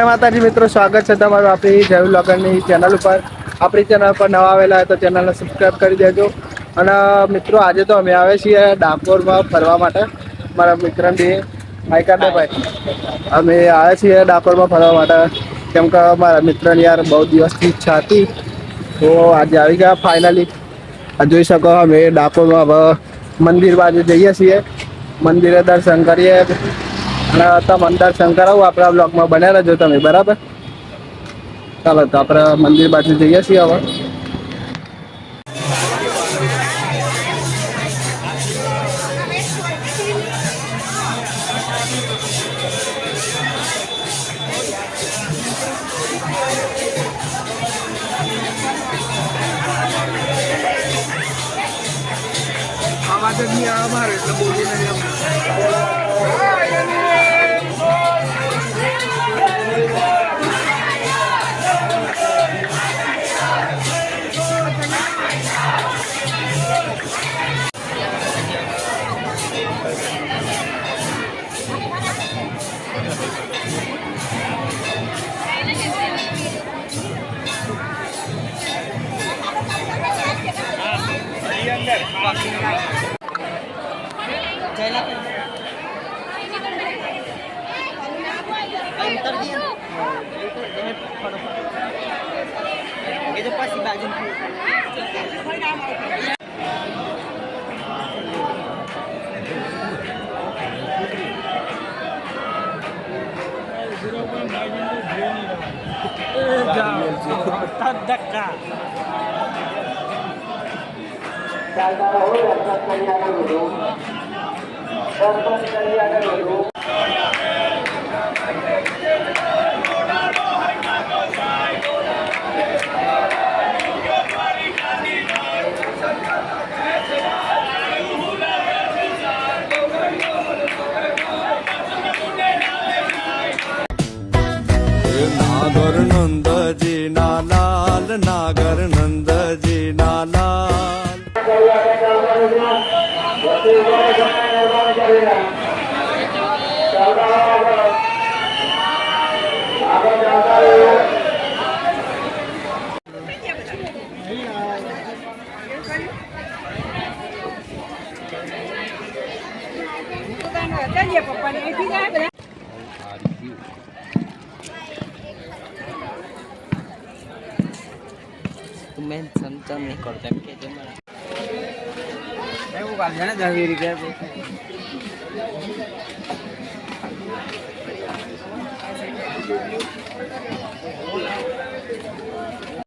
જય માતાજી મિત્રો, સ્વાગત છે તમારું આપણી જય વ્લોગરની ચેનલ ઉપર. આપણી ચેનલ પર નવા આવેલા હોય તો ચેનલને સબસ્ક્રાઈબ કરી દેજો. અને મિત્રો આજે તો અમે આવ્યા છીએ ડાકોરમાં ફરવા માટે. મારા મિત્ર બે ભાઈ અમે આવ્યા છીએ ડાકોરમાં ફરવા માટે. કેમ કે મારા મિત્રની યાર બહુ દિવસની ઈચ્છા હતી, તો આજે આવી ગયા ફાઈનલી. આ જોઈ શકો અમે ડાકોરમાં હવે મંદિર બાજુ જઈએ છીએ. મંદિરે દર્શન કરીએ અને તમને દર્શન કરાવું. આપણા બ્લોગમાં બન્યા રહેજો તમે, બરાબર. ચાલો તો આપણે મંદિર બાજુ જઈએ છીએ હવે. આવાજ જ નહીં આવે મારે એટલે બોલી નહીં. itu pasti baju नागर नंदजी नालाल, नागर नंदजी नालाल। મેં સમજણ નહીં કરતો એમ કે એવું કાલ છે ને 10 રૂપિયા પૈસા